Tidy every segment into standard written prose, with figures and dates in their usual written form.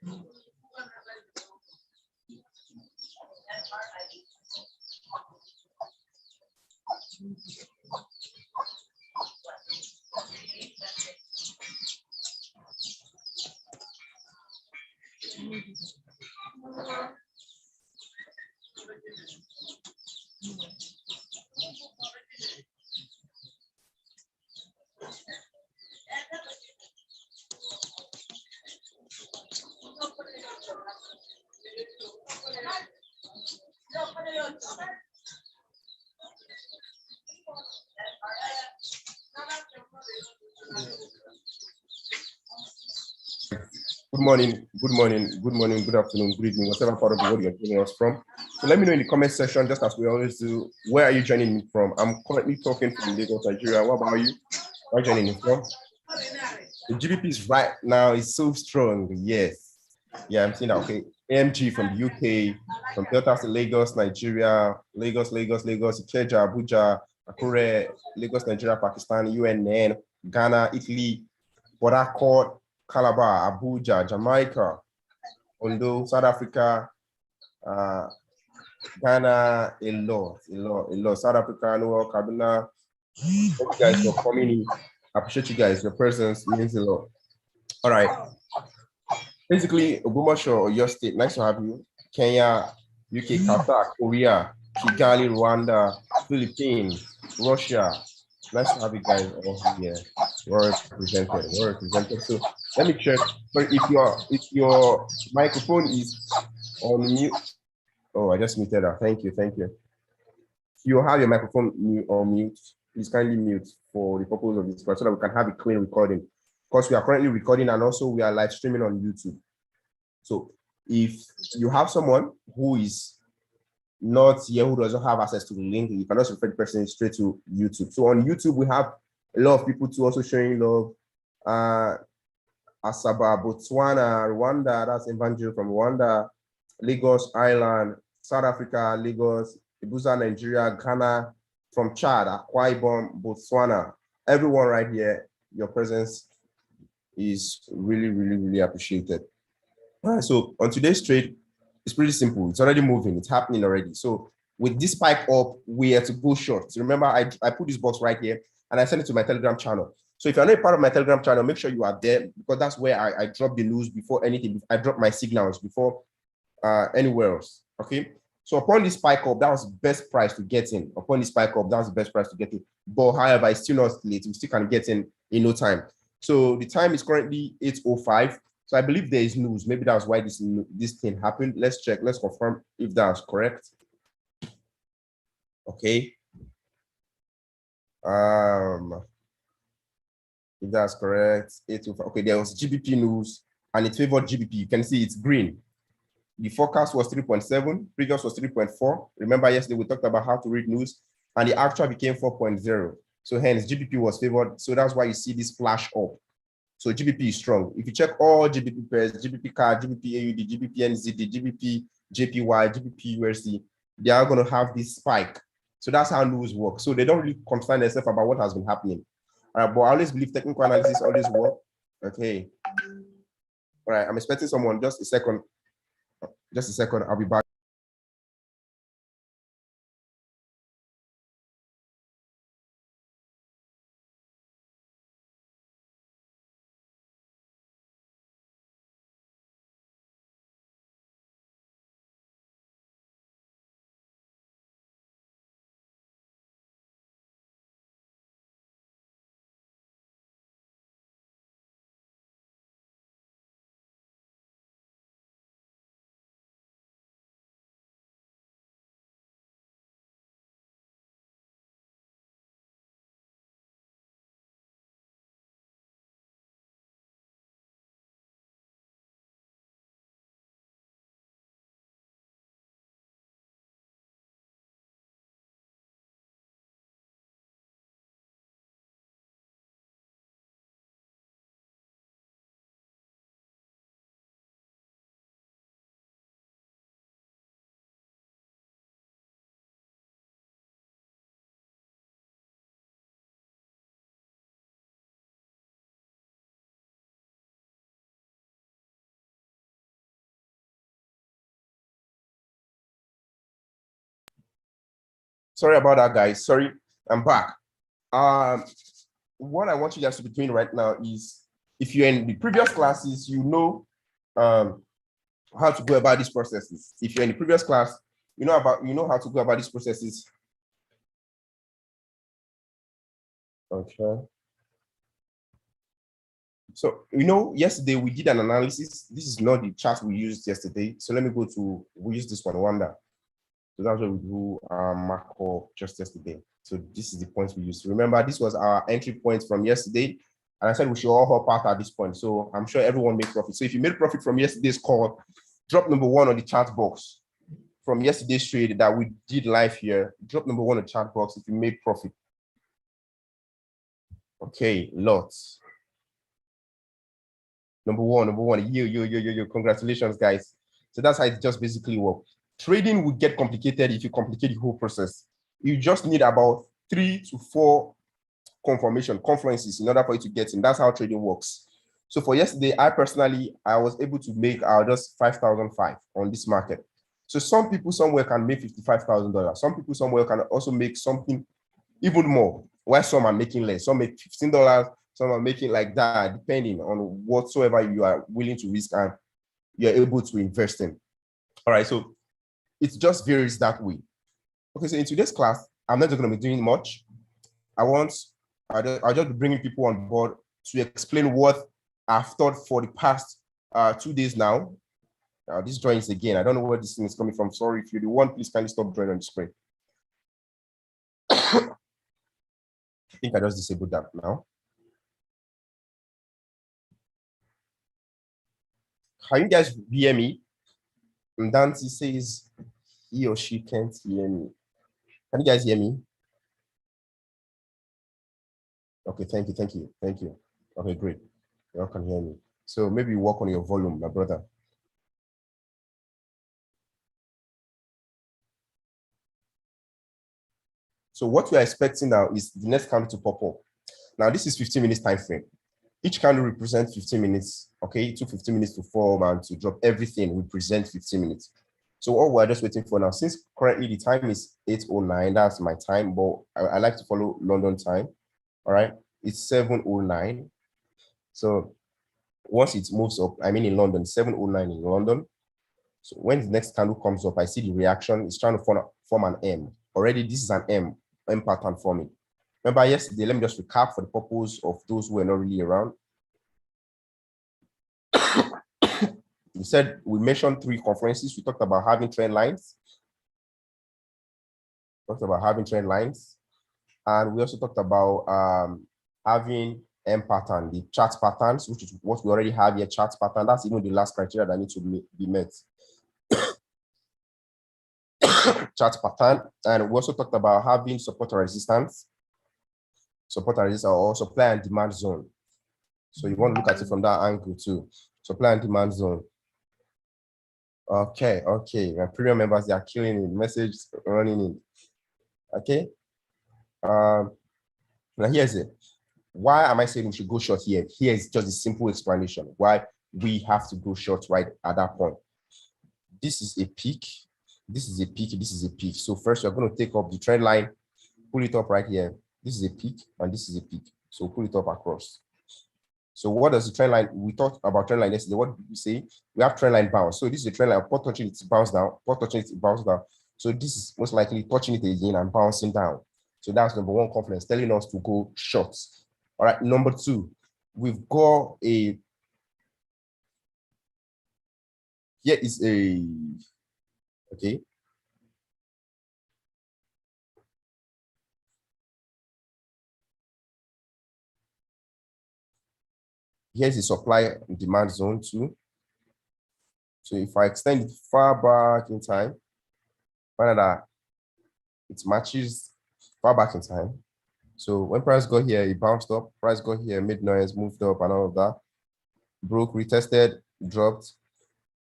Good morning, good morning, good morning, good afternoon, good evening, whatever part of the world you're joining us from. So let me know in the comment section, just as we always do, where are you joining me from? I'm currently talking from Lagos, Nigeria. What about you? Where are you joining me from? The GBP is right now is so strong. Yes. Yeah, I'm seeing that. Okay. AMG from the UK, from Delta to Lagos, Nigeria, Lagos, Ikeja, Abuja, Akure, Lagos, Nigeria, Pakistan, UNN, Ghana, Italy, Port Harcourt, Calabar, Abuja, Jamaica, Ondo, South Africa, Ghana, a lot. South Africa, Noel, Kaduna. Thank you guys for coming in. I appreciate you guys. Your presence means a lot. All right. Basically, Obumasho, your state, nice to have you. Kenya, UK, Qatar, Korea, Kigali, Rwanda, Philippines, Russia. Nice to have you guys all here. We're represented. So let me check. But if your microphone is on mute, oh, I just muted that. Thank you. You have your microphone on mute. Please kindly mute for the purpose of this class so that we can have a clean recording. Because we are currently recording and also we are live streaming on YouTube. So if you have someone who is not here, who doesn't have access to the link, you can also refer the person straight to YouTube. So on YouTube, we have a lot of people too also showing love. Asaba, Botswana, Rwanda, that's Evangelio from Rwanda, Lagos, Ireland, South Africa, Lagos, Ibuza, Nigeria, Ghana, from Chad, Akwa Ibom, Botswana. Everyone right here, your presence is really appreciated. All right, so on today's trade, it's pretty simple. It's already moving. It's happening already. So with this spike up, we are to go short. So remember, I put this box right here and I sent it to my Telegram channel. So if you're not a part of my Telegram channel, make sure you are there because that's where I drop the news before anything. I drop my signals before anywhere else. Okay. So upon this spike up, that was the best price to get in. Upon this spike up, that was the best price to get in. But however, it's still not late. We still can get in no time. So the time is currently 8:05. So I believe there is news. Maybe that's why this thing happened. Let's check. Let's confirm if that's correct. Okay. If that's correct, 8:05. Okay, there was GBP news and it favored GBP. You can see it's green. The forecast was 3.7, previous was 3.4. Remember yesterday we talked about how to read news and the actual became 4.0. So hence GBP was favored. So that's why you see this flash up. So GBP is strong. If you check all GBP pairs, GBP CAD, GBP AUD, GBP NZD, GBP JPY, GBP USD, they are going to have this spike. So that's how news works. So they don't really concern themselves about what has been happening. But I always believe technical analysis always work. Okay. All right. I'm expecting someone. Just a second. I'll be back. Sorry about that, guys. Sorry, I'm back. What I want you guys to be doing right now is, if you're in the previous classes, you know how to go about these processes. If you're in the previous class, you know how to go about these processes. Okay. So, yesterday we did an analysis. This is not the chart we used yesterday. So let me we use this one, Wanda. So that's what we do markup just yesterday. So this is the points we used. Remember, this was our entry point from yesterday. And I said we should all hop out at this point. So I'm sure everyone made profit. So if you made profit from yesterday's call, drop number 1 on the chat box. From yesterday's trade that we did live here, drop number 1 on the chat box if you made profit. Okay, lots. Number one, yo, congratulations, guys. So that's how it just basically works. Trading would get complicated if you complicate the whole process. You just need about 3 to 4 confluences in order for you to get in. That's how trading works. So for yesterday, I was able to make just 5,005 on this market. So some people somewhere can make $55,000. Some people somewhere can also make something even more, while some are making less. Some make $15, some are making like that, depending on whatsoever you are willing to risk and you're able to invest in. All right, so it just varies that way. Okay, so in today's class, I'm not going to be doing much. I'll just be bringing people on board to explain what I've thought for the past 2 days now. This joins again. I don't know where this thing is coming from. Sorry, if you're the one, please kindly stop drawing on the screen. I think I just disabled that now. Can you guys hear me? And Dante says he or she can't hear me. Can you guys hear me? Okay, thank you. Okay, great. You all can hear me. So maybe work on your volume, my brother. So what we are expecting now is the next candle to pop up. Now this is 15 minutes time frame. Each candle represents 15 minutes. Okay, it took 15 minutes to form and to drop everything represent 15 minutes. So what we're just waiting for now, since currently the time is 8:09, that's my time, but I like to follow London time. All right, it's 7:09. So once it moves up, I mean in London, 7:09 in London. So when the next candle comes up, I see the reaction. It's trying to form an M. Already, this is an M pattern forming. Remember yesterday, let me just recap for the purpose of those who are not really around. We said we mentioned 3 conferences. We talked about having trend lines. And we also talked about having M pattern, the chart patterns, which is what we already have here, chart pattern. That's even the last criteria that needs to be met. Chart pattern. And we also talked about having support and resistance. Support and resistance, or supply and demand zone. So you want to look at it from that angle too. Supply and demand zone. Okay. My premium members, they are killing it. Message running in. Okay. Now here's it. Why am I saying we should go short here? Here is just a simple explanation why we have to go short right at that point. This is a peak. This is a peak. This is a peak. So first, we're going to take up the trend line, pull it up right here. This is a peak and this is a peak. So pull it up across. So what does the trend line? We talked about trend line yesterday. What did we say? We have trend line bounce. So this is a trend line. Port touching it, bounce down. Port touching it, bounce down. So this is most likely touching it again and bouncing down. So that's number 1 confidence, telling us to go short. All right. Number 2, we've got a. Here is a. Okay. Here's the supply and demand zone too. So if I extend it far back in time, find that it matches far back in time. So when price got here, it bounced up. Price got here, made noise, moved up, and all of that. Broke, retested, dropped.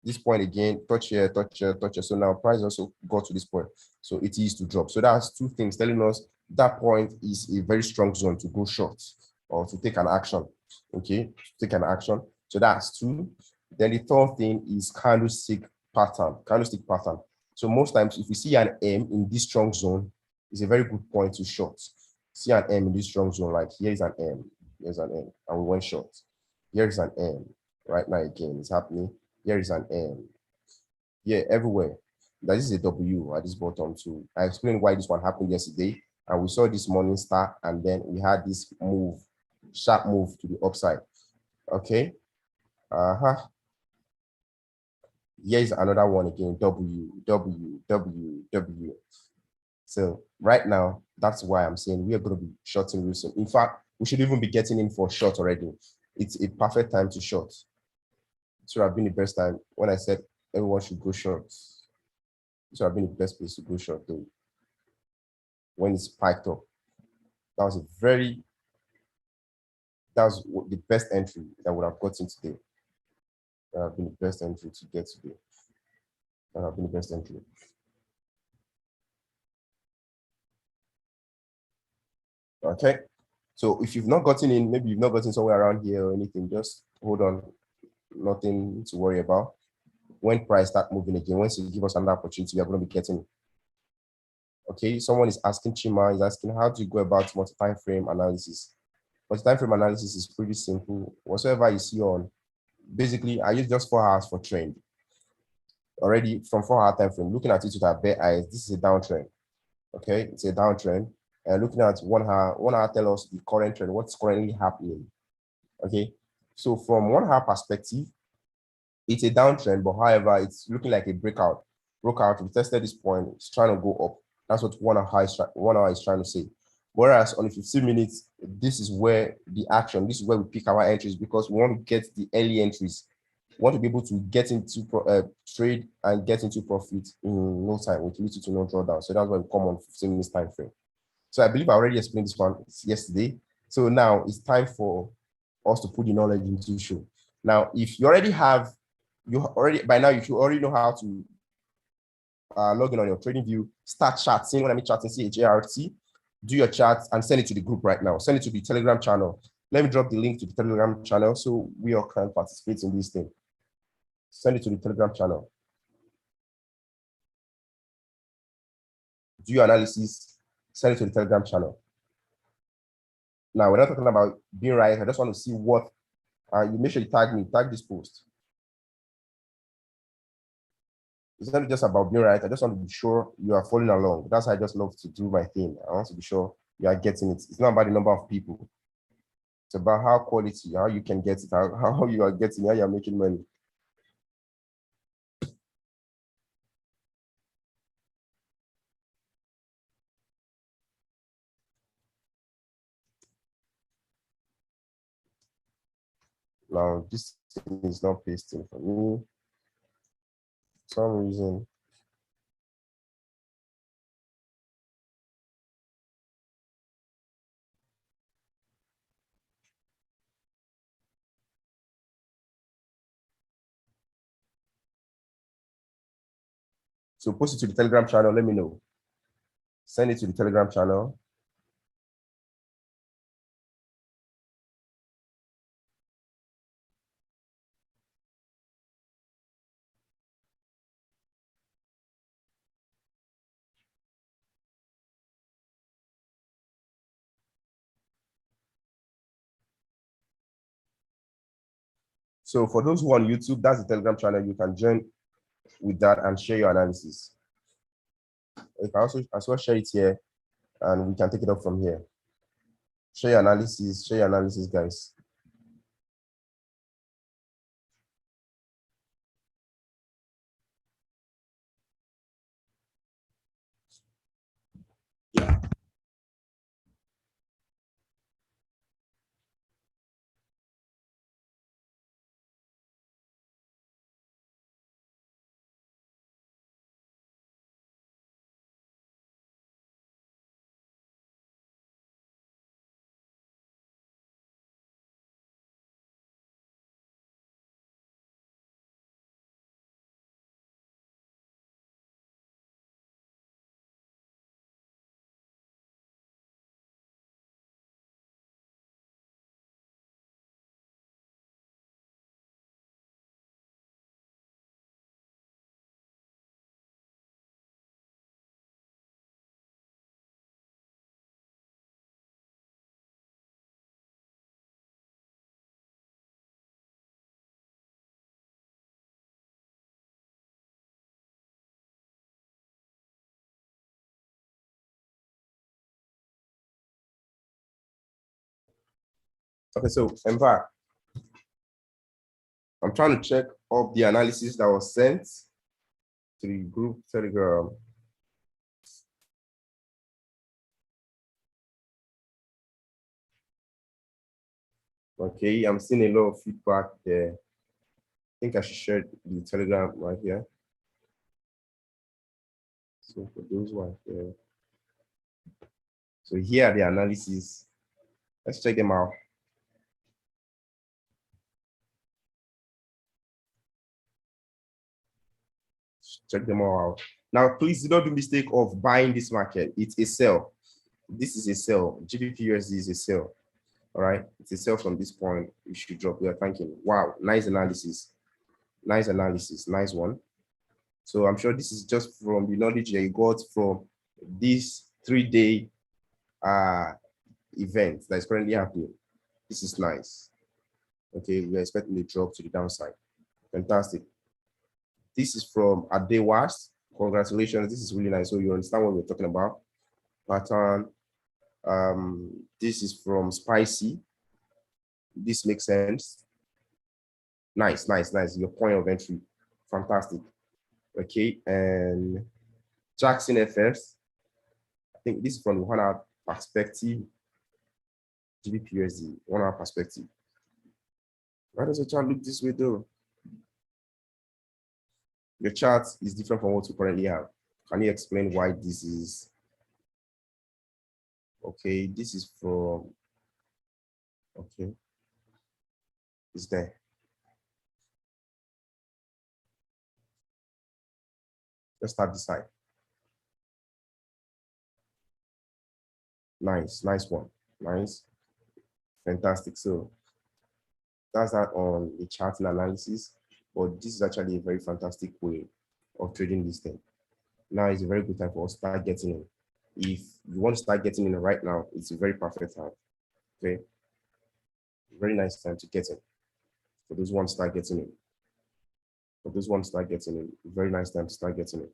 This point again, touch here, touch here, touch here. So now price also got to this point. So it is to drop. So that's 2 things telling us that point is a very strong zone to go short or to take an action. Okay, take an action. So that's 2. Then the 3rd thing is candlestick pattern. So most times if we see an M in this strong zone, is a very good point to short. See an M in this strong zone, like here is an M, here's an M, and we went short. Here is an M. Right now again, it's happening. Here is an M. Yeah, everywhere. That is a W at this bottom too. I explained why this one happened yesterday, and we saw this morning start, and then we had this move, sharp move to the upside. Okay. Here's another one again, W, W, W, W. So right now, that's why I'm saying we are going to be shorting real soon. In fact, we should even be getting in for short already. It's a perfect time to short. It should have been the best time when I said everyone should go short. It should have been the best place to go short though. When it spiked up, that was the best entry that would have gotten today. That would have been the best entry to get today. That would have been the best entry. Okay. So if you've not gotten in, maybe you've not gotten somewhere around here or anything, just hold on. Nothing to worry about. When price start moving again, once you give us another opportunity, we are going to be getting. Okay, someone is asking, Chima is asking, how do you go about multi-time frame analysis? Multi-time frame analysis is pretty simple. Whatsoever you see on, basically, I use just 4 hours for trend. Already from 4-hour time frame, looking at it with our bare eyes, this is a downtrend. Okay, it's a downtrend. And looking at 1 hour, 1 hour tell us the current trend, what's currently happening. Okay, so from 1 hour perspective, it's a downtrend, but however, it's looking like a breakout. Broke out, we tested this point, it's trying to go up. That's what 1 hour is trying to say. Whereas on the 15 minutes, this is where the action, this is where we pick our entries because we want to get the early entries. We want to be able to get into trade and get into profit in no time with little to no drawdown. So that's why we come on 15 minutes time frame. So I believe I already explained this one yesterday. So now it's time for us to put the knowledge into show. Now, if you already have, by now you should already know how to log in on your trading view, start chatting. When I mean chatting, CHART, do your chart and send it to the group right now. Send it to the Telegram channel. Let me drop the link to the Telegram channel so we all can participate in this thing. Send it to the Telegram channel. Do your analysis, send it to the Telegram channel. Now, we're not talking about being right. I just want to see what, you make sure you tag me, tag this post. It's not just about being right. I just want to be sure you are following along. That's how I just love to do my thing. I want to be sure you are getting it. It's not about the number of people. It's about how quality, how you can get it, how you are getting, how you are making money. Now, this thing is not pasting for me. For some reason. So post it to the Telegram channel, let me know. Send it to the Telegram channel. So for those who are on YouTube, that's the Telegram channel. You can join with that and share your analysis. You can also as well share it here and we can take it up from here. Share your analysis, guys. Yeah. Okay, so I'm back. I'm trying to check up the analysis that was sent to the group Telegram. Okay, I'm seeing a lot of feedback there. I think I should share the Telegram right here. So for those ones there. So here are the analysis. Let's check them out. Check them all out. Now, please do not do the mistake of buying this market. It's a sell. This is a sell. GBP/USD is a sell. All right, it's a sell from this point. You should drop. We are thinking, wow, nice analysis. Nice analysis. Nice one. So I'm sure this is just from the knowledge that you got from this 3-day event that is currently happening. This is nice. Okay, we're expecting a drop to the downside. Fantastic. This is from Adewas. Congratulations. This is really nice. So you understand what we're talking about. Pattern. This is from Spicy. This makes sense. Nice, nice, nice. Your point of entry. Fantastic. Okay, and Jackson FS. I think this is from the 1-hour perspective. GBP/USD, 1-hour perspective. Why does the chart look this way though? Your chart is different from what you currently have. Can you explain why this is? Okay, this is from, okay, it's there. Let's start this side. Nice, nice one. Nice. Fantastic. So that's that on the chart analysis. But this is actually a very fantastic way of trading this thing. Now is a very good time for us to start getting in. If you want to start getting in right now, it's a very perfect time. Okay. Very nice time to get in. For those who want to start getting in. For those who want to start getting in, very nice time to start getting in.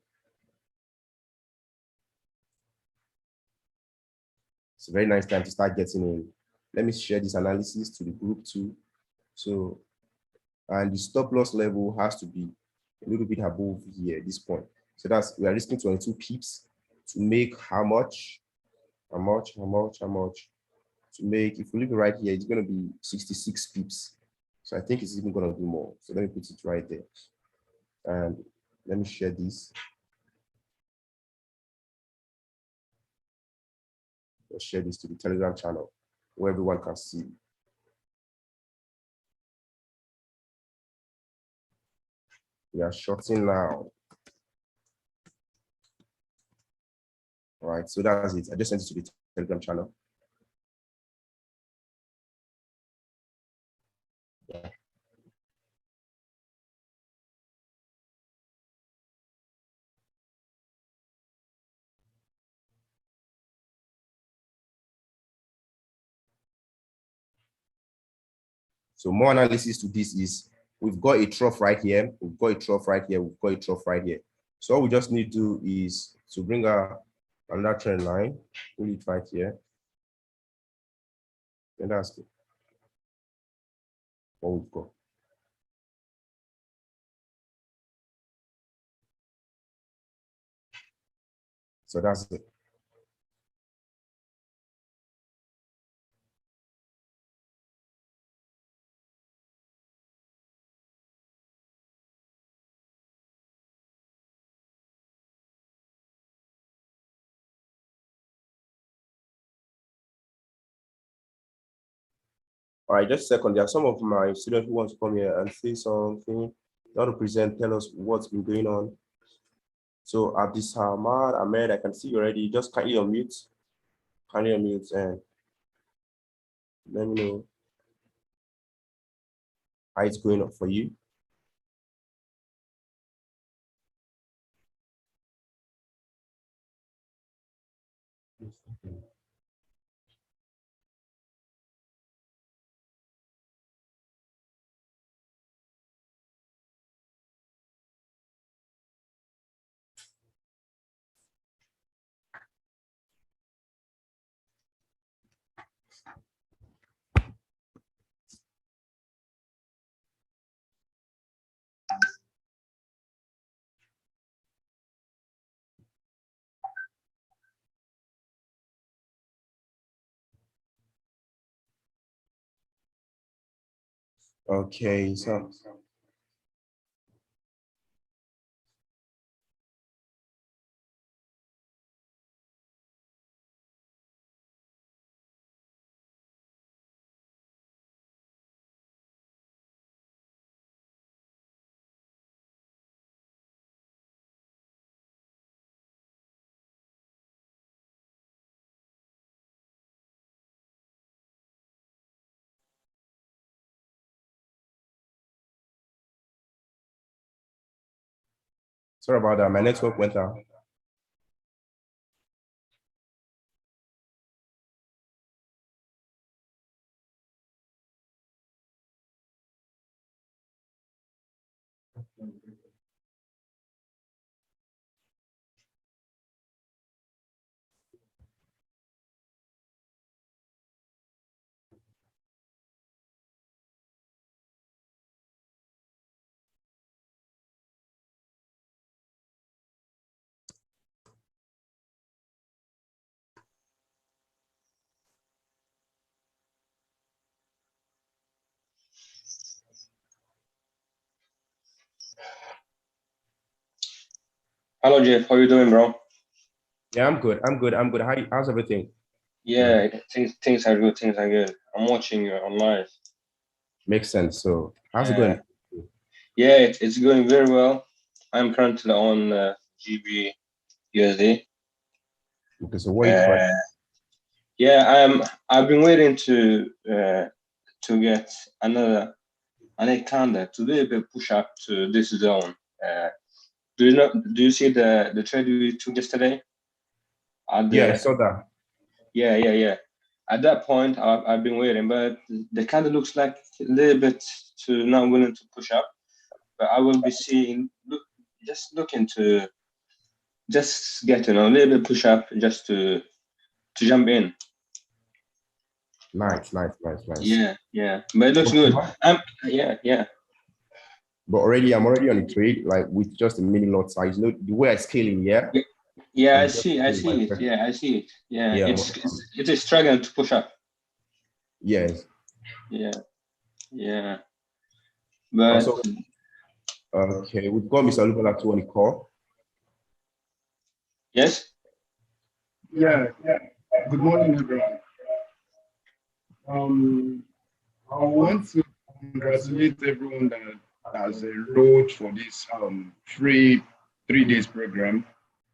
It's a very nice time to start getting in. Let me share this analysis to the group too. So, and the stop loss level has to be a little bit above here at this point. So that's, we are risking 22 pips to make how much? How much? To make, if we leave it right here, it's going to be 66 pips. So I think it's even going to do more. So let me put it right there. And let me share this. Let's share this to the Telegram channel where everyone can see. We are shorting now. All right, so that's it. I just sent it to the Telegram channel. Yeah. So more analysis to this is, we've got a trough right here, we've got a trough right here, we've got a trough right here. So all we just need to do is to bring another trend line, put it right here. And that's what we've got. So that's it. All right, just a second. There are some of my students who want to come here and say something. They want to present, tell us what's been going on. So Ahmed, I can see you already. Just kindly unmute. Kindly unmute and let me know how it's going on for you. Okay, so sorry about that. My network went out. Hello, Jeff. How you doing, bro? Yeah, I'm good. I'm good. I'm good. How's everything? Yeah, things are good. Things are good. I'm watching you on live. Makes sense. So how's it going? Yeah, it's going very well. I'm currently on GB USD. Okay, so what are you trying? Yeah, I've been waiting to get another candle to be able to push up to this zone. Do you see the trade we took yesterday? Yeah, I saw that. Yeah. At that point, I've been waiting, but the candle looks like a little bit to not willing to push up. But I will be looking to just get a little bit push up just to jump in. Nice. Yeah. But it looks good. Yeah. But I'm already on the trade, like with just a mini lot size. You know, the way I scaling, yeah. Yeah, I I'm just see scaling it. Yeah, I see it. Yeah, Yeah. it is struggling to push up. Yes. Yeah. But Also, okay, we've got Mr. Lubala on the call. yes. Yeah. Good morning, everyone. I want to congratulate everyone that has enrolled for this free 3 days program.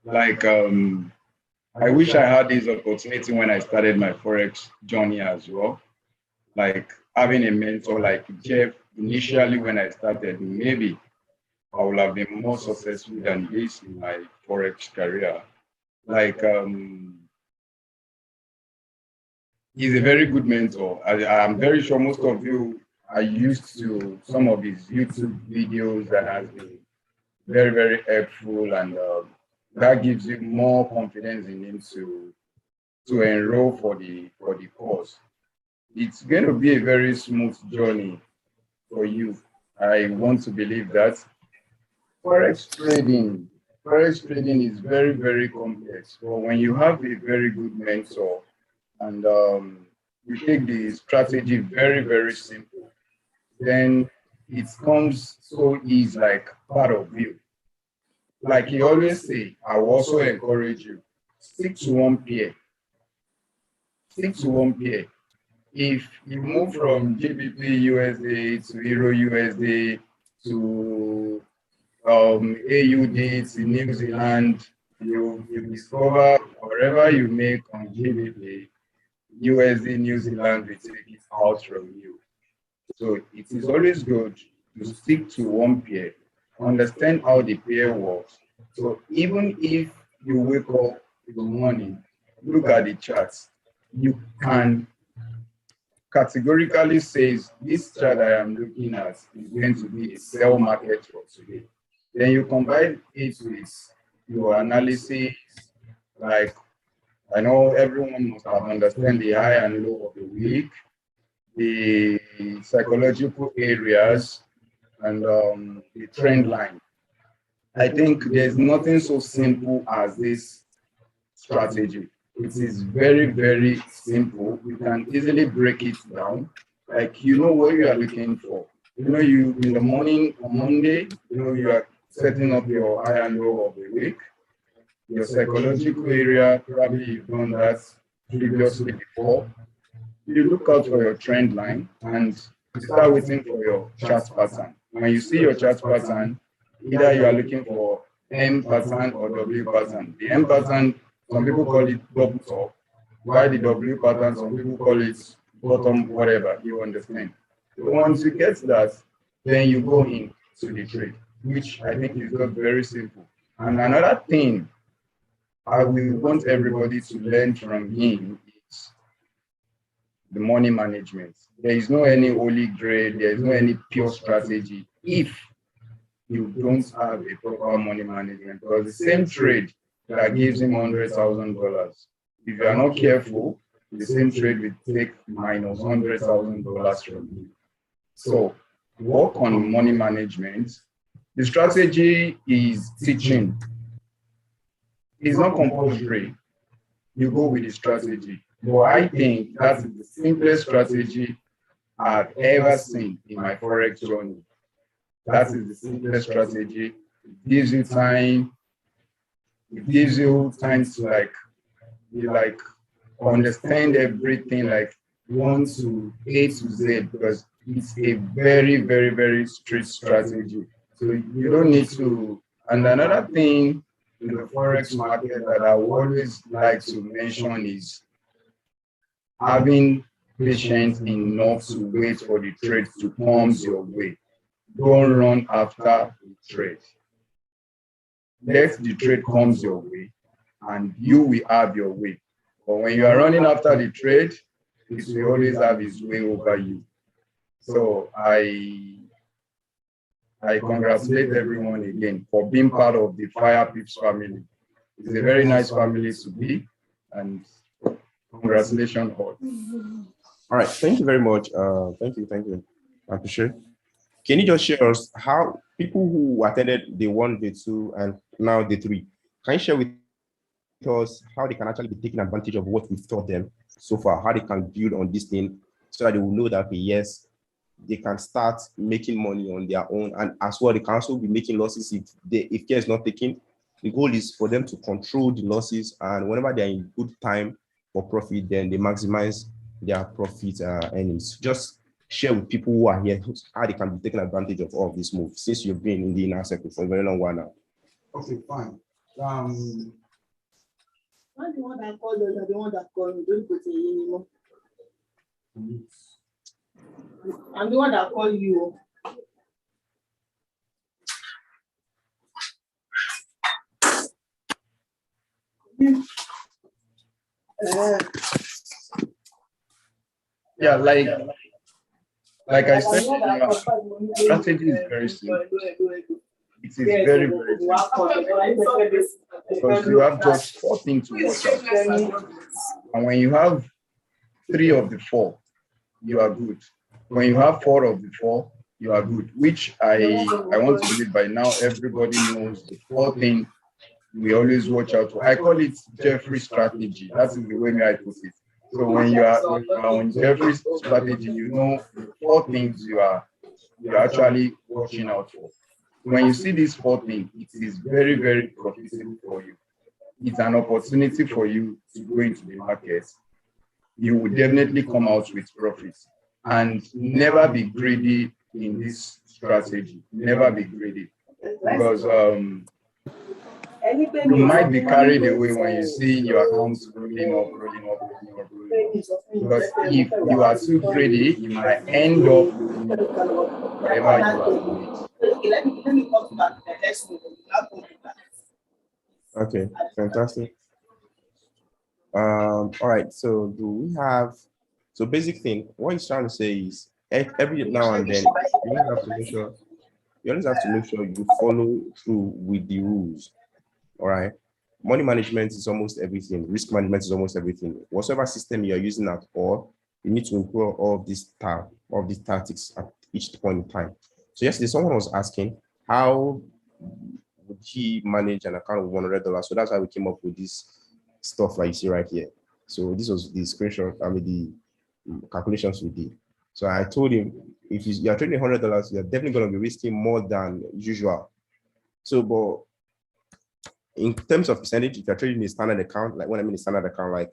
Like, I wish I had this opportunity when I started my Forex journey as well. Like having a mentor like Jeff initially when I started, maybe I would have been more successful than this in my Forex career. Like, he's a very good mentor. I'm very sure most of you are used to some of his YouTube videos that has been very, very helpful, and that gives you more confidence in him to enroll for the course. It's going to be a very smooth journey for you. I want to believe that. Forex trading, Forex trading is very, very complex. But when you have a very good mentor and you take the strategy very, very simple, then it comes so easy, like part of you. Like he always say, I will also encourage you, stick to one pair. Stick to one pair. If you move from GBP USD to Euro USD to AUD to New Zealand, you discover whatever you make on GBP, USD, New Zealand will take it out from you. So it is always good to stick to one pair, understand how the pair works. So even if you wake up in the morning, look at the charts, you can categorically say this chart I am looking at is going to be a sell market for today. Then you combine it with your analysis, like I know everyone must have understand the high and low of the week, the psychological areas, and the trend line. I think there's nothing so simple as this strategy. It is very, very simple. You can easily break it down. Like you know what you are looking for. You know, you in the morning on Monday, you know, you are setting up your high and low of the week. Your psychological area, probably you've done that previously before. You look out for your trend line and you start waiting for your chart pattern. When you see your chart pattern, either you are looking for M pattern or W pattern. The M pattern, some people call it double top, while the W pattern, some people call it bottom, whatever, you understand. So once you get that, then you go into the trade, which I think is just very simple. And another thing I will want everybody to learn from him is the money management. There is no any holy grail, there is no any pure strategy if you don't have a proper money management. Because the same trade that gives him $100,000, if you are not careful, the same trade will take minus $100,000 from you. So work on money management. The strategy is teaching. It's not compulsory. You go with the strategy. But I think that is the simplest strategy I've ever seen in my Forex journey. That is the simplest strategy. It gives you time. It gives you time to you understand everything, like 1 to A to Z, because it's a very, very, very strict strategy. So you don't need to. And another thing in the Forex market that I always like to mention is having patience enough to wait for the trade to come your way. Don't run after the trade. Let the trade come your way and you will have your way. But when you are running after the trade, it will always have its way over you. So I congratulate everyone again for being part of the Fire Pips family. It's a very nice family to be, and congratulations all. All right, thank you very much. Thank you. I appreciate it. Can you just share us how people who attended Day 1, Day 2, and now Day 3, can you share with us how they can actually be taking advantage of what we've taught them so far, how they can build on this thing so that they will know that, okay, yes, they can start making money on their own, and as well, they can also be making losses if care is not taken. The goal is for them to control the losses, and whenever they're in good time for profit, then they maximize their profit earnings. Just share with people who are here how they can be taking advantage of all of this move, since you've been in the inner circle for a very long while now. Okay, fine. I'm the one that called you, you're the one that called me. Don't put it anymore. I'm the one that called you. Yeah, like I said, strategy is very simple. It is very, very simple. Because you have just 4 things to watch out. And when you have 3 of the 4, you are good. When you have 4 of the 4, you are good, which I want to believe by now everybody knows the 4 thing we always watch out for. I call it Jeffrey's strategy. That is the way I put it. So when you are on Jeffrey's strategy, you know the 4 things you're actually watching out for. When you see these 4 things, it is very, very profitable for you. It's an opportunity for you to go into the market. You will definitely come out with profits. And never be greedy in this strategy. Never be greedy. Because you might be carried away when you see your accounts rolling up. Because if you are too greedy, you might end up whatever you are doing. Okay, fantastic. All right, so do we have, so basic thing, what he's trying to say is every now and then, you always have to make sure you follow through with the rules. All right. Money management is almost everything. Risk management is almost everything. Whatever system you're using at all, you need to employ all of these tactics at each point in time. So yesterday, someone was asking how would he manage an account with $100. So that's why we came up with this stuff like you see right here. So this was the screenshot, the calculations we did. So I told him, if you're trading $100, you're definitely going to be risking more than usual. So, but in terms of percentage, if you're trading a standard account, like when I mean a standard account, like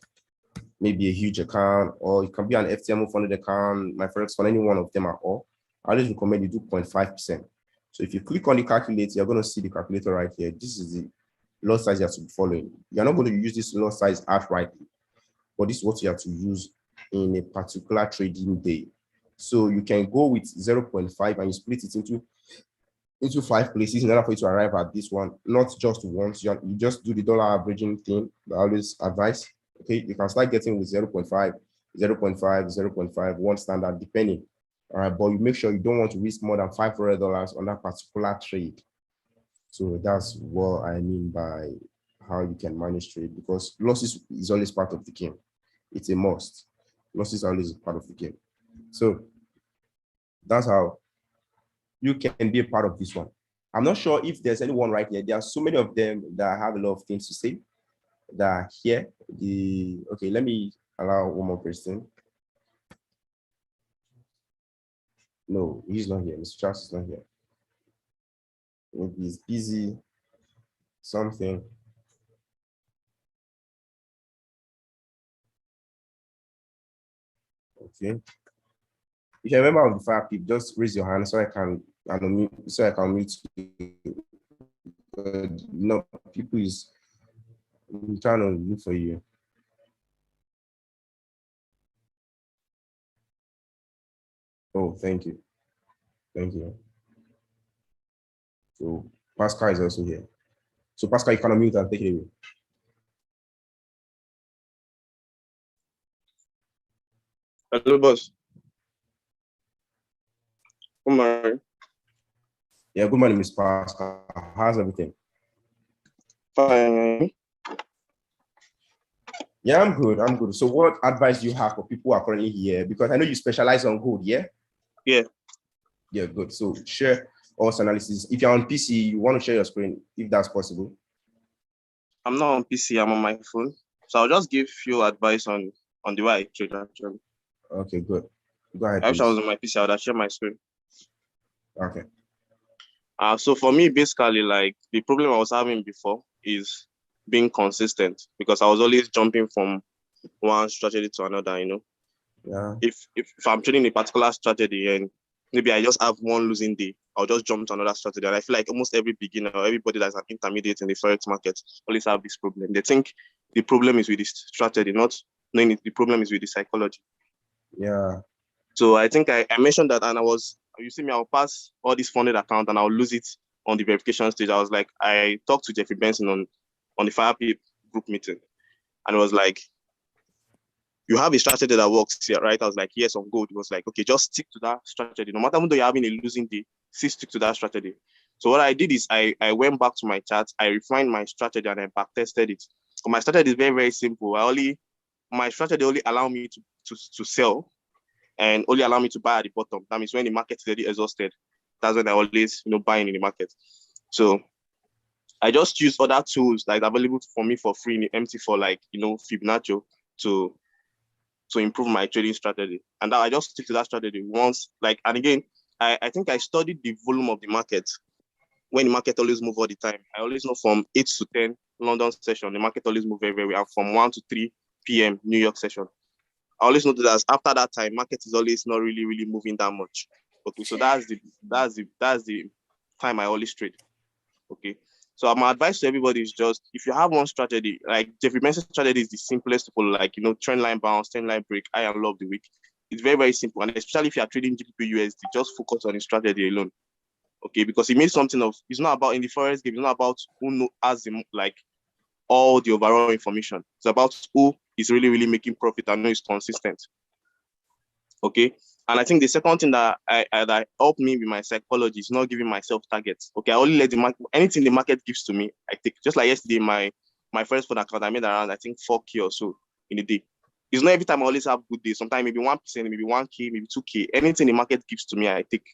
maybe a huge account, or it can be an FTMO funded account, my Forex fund, any one of them at all, I always recommend you do 0.5%. So if you click on the calculator, you're going to see the calculator right here. This is the lot size you have to be following. You're not going to use this lot size outrightly, but this is what you have to use in a particular trading day. So you can go with 0.5 and you split it into 5 places in order for you to arrive at this one, not just once. You just do the dollar averaging thing. I always advise. Okay, you can start getting with 0.5, 0.5, 0.5, one standard, depending. All right, but you make sure you don't want to risk more than $500 on that particular trade. So that's what I mean by how you can manage trade, because losses is always part of the game. It's a must. Losses are always part of the game. So that's how you can be a part of this one. I'm not sure if there's anyone right here. There are so many of them that have a lot of things to say that are here. Okay, let me allow one more person. No, he's not here. Mr. Charles is not here. Maybe he's busy, something. Okay. If you're a member of the fire people, just raise your hand so I can unmute you. No, people is I'm trying to look for you. Oh, thank you. Thank you. So Pascal is also here. So Pascal, you can unmute and take it away. Hello, boss. Good morning. Yeah, good morning, Miss Pascal. How's everything? Fine. Yeah, I'm good. I'm good. So what advice do you have for people who are currently here? Because I know you specialize on gold, yeah? Yeah. Yeah, good. So share us analysis. If you're on PC, you want to share your screen, if that's possible. I'm not on PC, I'm on my phone. So I'll just give you advice on the way I trade actually. Okay, good. Go ahead, I wish I was please. on my PC, I would have shared my screen. Okay. So for me, basically, like the problem I was having before is being consistent, because I was always jumping from one strategy to another, you know. Yeah. If I'm trading a particular strategy and maybe I just have one losing day, I'll just jump to another strategy. And I feel like almost every beginner or everybody that's an intermediate in the Forex market always have this problem. They think the problem is with the strategy, not knowing the problem is with the psychology. Yeah. So I think I mentioned that, and you see me, I'll pass all this funded account and I'll lose it on the verification stage. I was like, I talked to Jeffrey Benson on the Fire group meeting, and it was like, you have a strategy that works here, right? I was like, yes, on gold. It was like, okay, just stick to that strategy. No matter when you're having a losing day, still stick to that strategy. So what I did is I went back to my charts, I refined my strategy, and I back tested it. So my strategy is very, very simple. My strategy only allow me to sell and only allow me to buy at the bottom. That means when the market is already exhausted, that's when I always, buying in the market. So I just use other tools that is available for me for free in the MT4, like, Fibonacci to improve my trading strategy. And I just stick to that strategy once. And again, I think I studied the volume of the market. When the market always move all the time, I always know from 8 to 10 London session, the market always move very, very well. And from 1 to 3 p.m. New York session, I always notice that after that time, market is always not really, really moving that much. Okay, so that's the time I always trade. Okay. So my advice to everybody is just, if you have one strategy, like Jeffrey Benson's strategy is the simplest to follow, like, trend line bounce, trend line break, high and low of the week. It's very, very simple. And especially if you are trading GBP USD, just focus on the strategy alone. Okay. Because it means something it's not about, in the Forex game, it's not about who has all the overall information. It's about who is really, really making profit and who is consistent. Okay. And I think the second thing that that helped me with my psychology is not giving myself targets. Okay, I only let the market, anything the market gives to me, I take. Just like yesterday, my first phone account, I made around, I think, 4K or so in a day. It's not every time I always have good days. Sometimes maybe 1%, maybe 1K, maybe 2K. Anything the market gives to me, I take.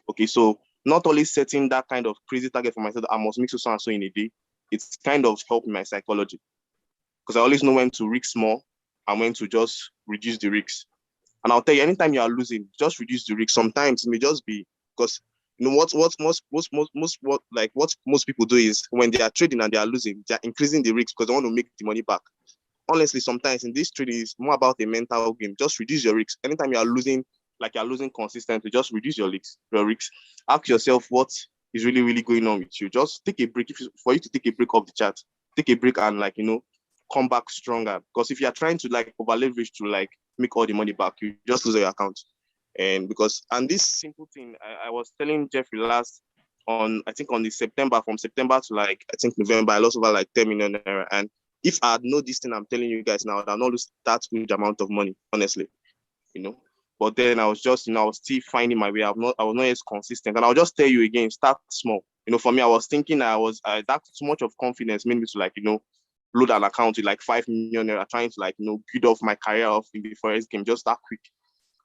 Okay, so not only setting that kind of crazy target for myself, I must make so and so in a day. It's kind of helped my psychology, because I always know when to risk more and when to just reduce the risks. And I'll tell you, anytime you are losing, just reduce the risk. Sometimes it may just be because what most people do is when they are trading and they are losing, they are increasing the risk because they want to make the money back. Honestly, sometimes in this trading, it's more about a mental game. Just reduce your risks. Anytime you are losing, like you're losing consistently, just reduce your risks. Ask yourself what is really, really going on with you. Just take a break. For you to take a break off the chart, take a break and come back stronger. Because if you're trying to over leverage to make all the money back, you just lose your account. And this simple thing, I was telling Jeffrey last on the September, from September to I think November, I lost over 10 million naira. And if I had known this thing I'm telling you guys now, I'd not lose that huge amount of money, honestly, But then I was just, I was still finding my way. I was not as consistent. And I'll just tell you again, start small. For me, I was thinking that too much of confidence made me to load an account with 5 million naira, trying to build off my career off in the Forex game just that quick.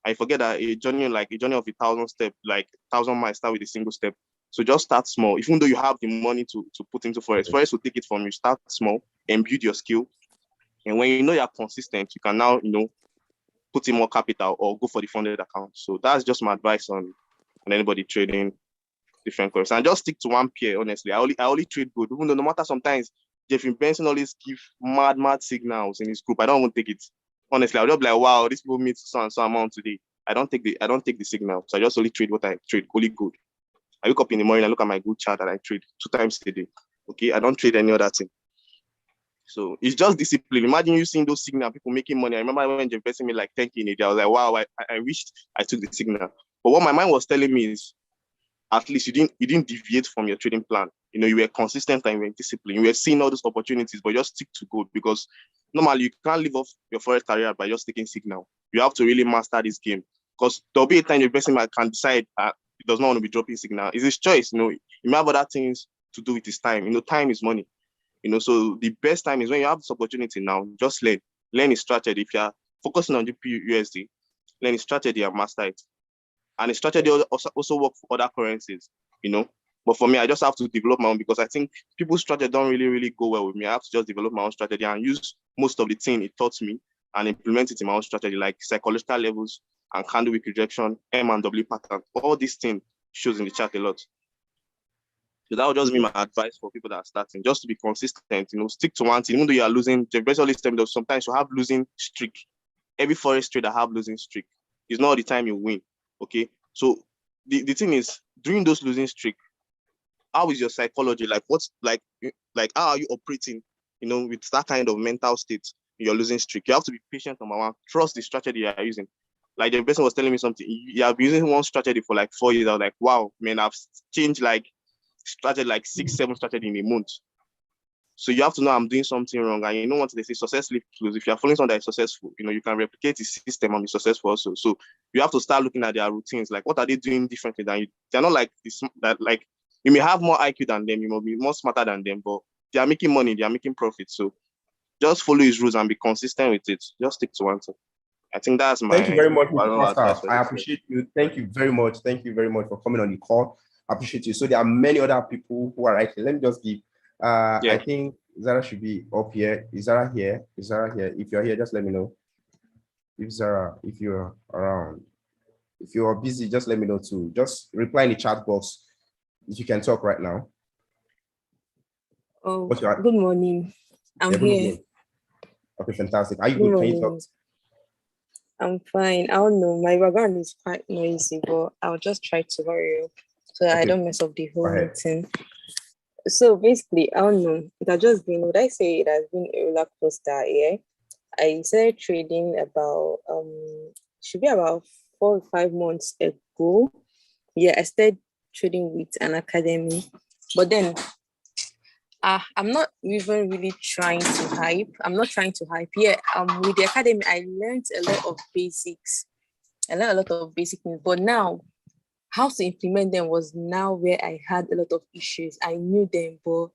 I forget that a journey of 1,000 steps, 1,000 miles start with a single step. So just start small. Even though you have the money to put into Forex, Forex will take it from you. Start small and build your skill. And when you're consistent, you can now, put in more capital or go for the funded account. So that's just my advice on anybody trading different currencies. And just stick to one pair, honestly. I only trade good, even though no matter sometimes Jeffrey Benson always give mad signals in his group. I don't want to take it. Honestly, I'll just be like, wow, these people meet so and so amount today. I don't take the signal. So I just only trade what I trade, only good. I wake up in the morning, I look at my good chart that I trade 2 times a day. Okay, I don't trade any other thing. So it's just discipline. Imagine you seeing those signals, people making money. I remember when Jeff Benson made 10K in a day. I was like, wow, I wish I took the signal. But what my mind was telling me is, at least you didn't deviate from your trading plan. You were consistent and you were disciplined. You were seeing all those opportunities, but just stick to gold, because normally you can't live off your Forex career by just taking signal. You have to really master this game, because there'll be a time your person can decide he does not want to be dropping signal. It's his choice. You may have other things to do with his time. Time is money. So the best time is when you have this opportunity now. Just learn his strategy. If you're focusing on GPUSD, learn his strategy and master it. And his strategy also work for other currencies, But for me, I just have to develop my own, because I think people's strategy don't really, really go well with me. I have to just develop my own strategy and use most of the thing it taught me and implement it in my own strategy, like psychological levels and candle wick rejection, M and W pattern. All these things shows in the chart a lot. So that would just be my advice for people that are starting, just to be consistent, stick to one thing. Even though you are losing, sometimes you have losing streak. Every Forex trader have losing streak. It's not all the time you win. Okay. So the thing is, during those losing streak, how is your psychology? How are you operating, with that kind of mental state in your losing streak? You have to be patient, number one. Trust the strategy you are using. Like the person was telling me something, you have been using one strategy for 4 years. I was like, wow, man, I've changed strategy 6-7 strategy in a month. So you have to know I'm doing something wrong. And once they say success leaves clues, if you're following someone that is successful, you can replicate the system and be successful also. So you have to start looking at their routines. What are they doing differently than you? They're not you may have more IQ than them, you may be more smarter than them, but they are making money, they are making profit. So just follow his rules and be consistent with it. Just stick to one thing. I think that's my. Thank you very much, Mr. Pascal. I appreciate you. Thank you very much. Thank you very much for coming on the call. I appreciate you. So there are many other people who are right here. Let me just give. I think Zara should be up here. Is Zara here? Is Zara here? If you're here, just let me know. If you're around. If you are busy, just let me know too. Just reply in the chat box if you can talk right now. Oh, good morning. I'm here. Morning. Okay, fantastic. Are you good? Can you talk? I'm fine. I don't know. My background is quite noisy, but I'll just try to hurry up so that I don't mess up the whole meeting. So basically, I don't know. It has just been, would I say it has been a roller coaster, yeah? I started trading about, should be about 4 or 5 months ago. Yeah, I started trading with an academy, but then I'm not even really trying to hype. I'm not trying to hype. Yeah, with the academy, I learned a lot of basics. I learned a lot of basic things, but now how to implement them was now where I had a lot of issues. I knew them, but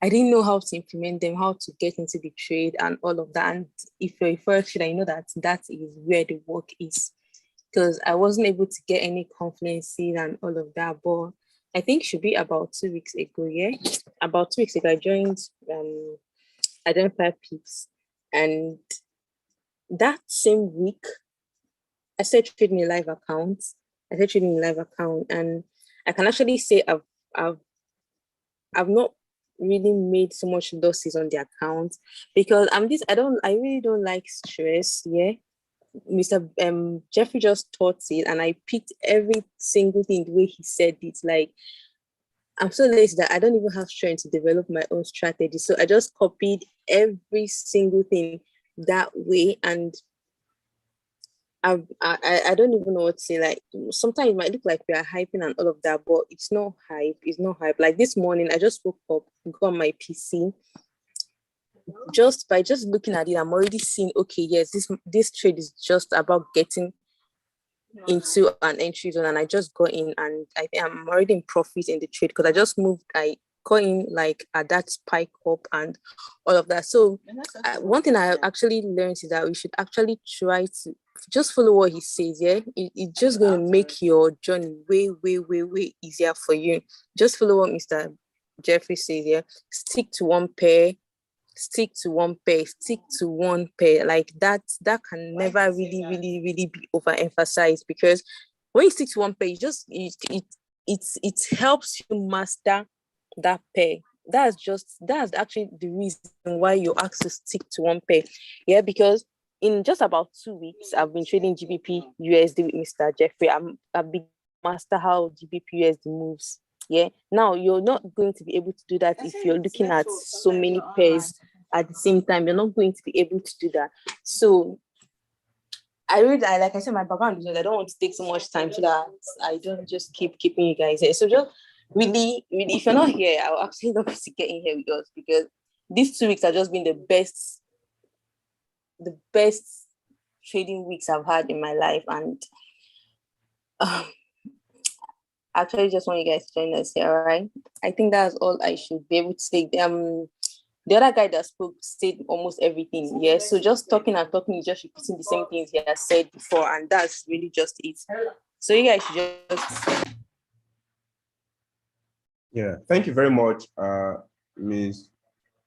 I didn't know how to implement them, how to get into the trade and all of that. And if you're a Forex trader, you know that is where the work is, because I wasn't able to get any confidence in and all of that. But I think it should be about 2 weeks ago, yeah? About 2 weeks ago, I joined Identify Peeps. And that same week, I started trading a live account. And I can actually say I've not really made so much losses on the account because I really don't like stress. Yeah. Mr. Jeffrey just taught it and I picked every single thing the way he said it. Like, I'm so lazy that I don't even have strength to develop my own strategy. So I just copied every single thing that way. And I don't even know what to say. Like, sometimes it might look like we are hyping and all of that, but it's not hype. It's not hype. Like this morning, I just woke up, got on my PC. Just by just looking at it, I'm already seeing, okay, yes, this trade is just about getting into an entry zone, and I just got in, and I think I'm already in profit in the trade because I just moved. I got in like at that spike up and all of that. So one thing I actually learned is that we should actually try to just follow what he says. Yeah, it's just going to make your journey way, way, way, way easier for you. Just follow what Mr. Jeffrey says. Yeah, stick to one pair. Like that can never really, really, really be overemphasized, because when you stick to one pair, it helps you master that pair. That's actually the reason why you're asked to stick to one pair. Yeah, because in just about 2 weeks, I've been trading GBP USD with Mr. Jeffrey. I've been master how GBP USD moves. Yeah. Now you're not going to be able to do that if you're looking at so many pairs at the same time. You're not going to be able to do that. So like I said, my background is I don't want to take so much time so that I don't just keep keeping you guys here. So just really, really, if you're not here, I'll actually love you to get in here with us, because these 2 weeks have just been the best trading weeks I've had in my life. And actually just want you guys to join us here, all right? I think that's all I should be able to say. The other guy that spoke said almost everything, yeah? So just talking and talking, just repeating the same things he has said before, and that's really just it. So you guys should just... Yeah, thank you very much, Ms.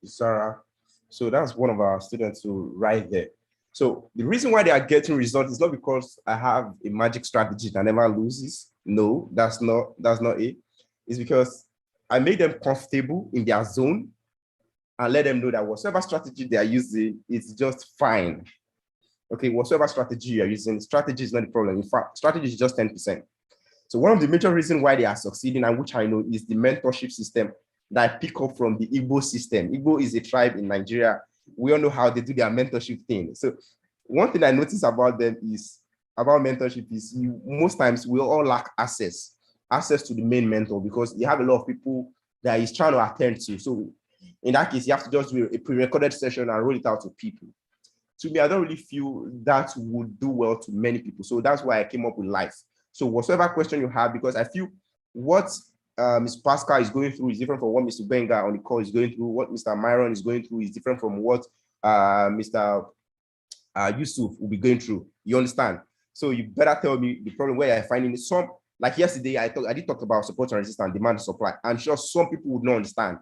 Sarah. So that's one of our students who right there. So the reason why they are getting results is not because I have a magic strategy that never loses. No, that's not it. It's because I made them comfortable in their zone and let them know that whatever strategy they are using, it's just fine. Okay, whatever strategy you are using, strategy is not the problem. In fact, strategy is just 10%. So one of the major reasons why they are succeeding, and which I know, is the mentorship system that I pick up from the Igbo system. Igbo is a tribe in Nigeria. We all know how they do their mentorship thing. So one thing I notice about mentorship is most times we all lack access to the main mentor, because you have a lot of people that he's trying to attend to. So in that case, you have to just do a pre-recorded session and roll it out to people. To me, I don't really feel that would do well to many people. So that's why I came up with live. So whatever question you have, because I feel what Ms. Pascal is going through is different from what Mr. Benga on the call is going through. What Mr. Myron is going through is different from what Mr. Yusuf will be going through. You understand? So you better tell me the problem where you're finding it. Some, like yesterday, I did talk about support and resistance, demand and supply. I'm sure some people would not understand,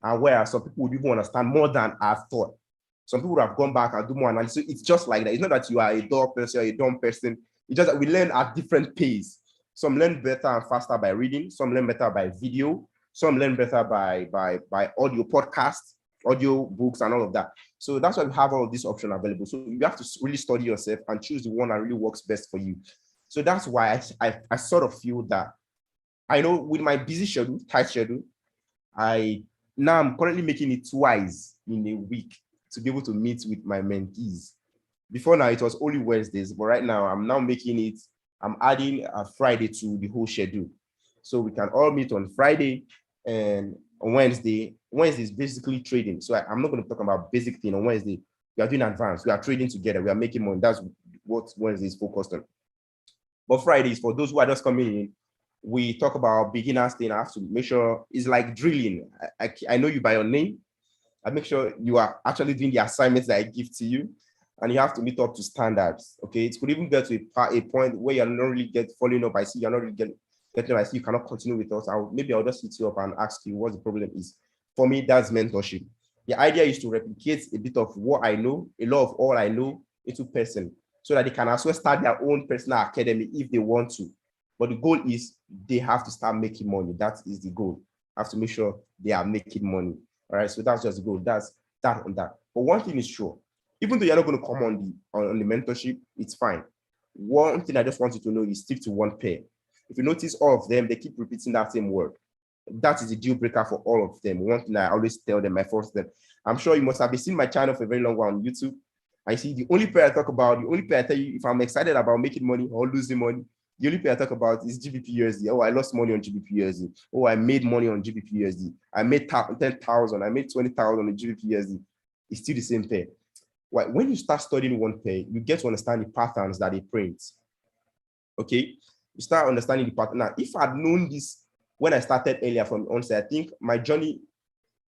and where some people would even understand more than I thought. Some people would have gone back and do more analysis. So it's just like that. It's not that you are a dull person or a dumb person. It's just that we learn at different pace. Some learn better and faster by reading. Some learn better by video. Some learn better by audio podcasts, audio books, and all of that. So that's why we have all of these options available. So you have to really study yourself and choose the one that really works best for you. So that's why I sort of feel that, I know with my busy schedule, tight schedule, now I'm currently making it twice in a week to be able to meet with my mentees. Before now, it was only Wednesdays, but right now I'm adding a Friday to the whole schedule. So we can all meet on Friday, and on Wednesday is basically trading. So I'm not going to talk about basic thing on Wednesday. We are doing advanced. We are trading together. We are making money. That's what Wednesday is focused on. But Fridays, for those who are just coming in, we talk about beginners thing. I have to make sure it's like drilling. I know you by your name. I make sure you are actually doing the assignments that I give to you, and you have to meet up to standards. Okay, it could even get to a point where you're not really following up. I see you're not really getting up. I see you cannot continue with us. Maybe I'll just hit you up and ask you what the problem is. For me, that's mentorship. The idea is to replicate a bit of what I know, a lot of all I know, into person. so that they can as well start their own personal academy if they want to. But the goal is they have to start making money. That is the goal. Have to make sure they are making money. All right. So that's just the goal. That's that on that. But one thing is sure, even though you're not going to come on the mentorship, it's fine. One thing I just want you to know is stick to one pair. If you notice all of them, they keep repeating that same word. That is a deal breaker for all of them. One thing I always tell them, I force them. I'm sure you must have been seeing my channel for a very long while on YouTube. I see the only pair I talk about, the only pair I tell you if I'm excited about making money or losing money, the only pair I talk about is GBP USD. Oh, I lost money on GBP USD. Oh, I made money on GBP USD. I made 10,000. I made 20,000 on GBP USD. It's still the same pair. When you start studying one pair, you get to understand the patterns that they print. Okay, you start understanding the pattern. Now, if I'd known this when I started earlier from onset, I think my journey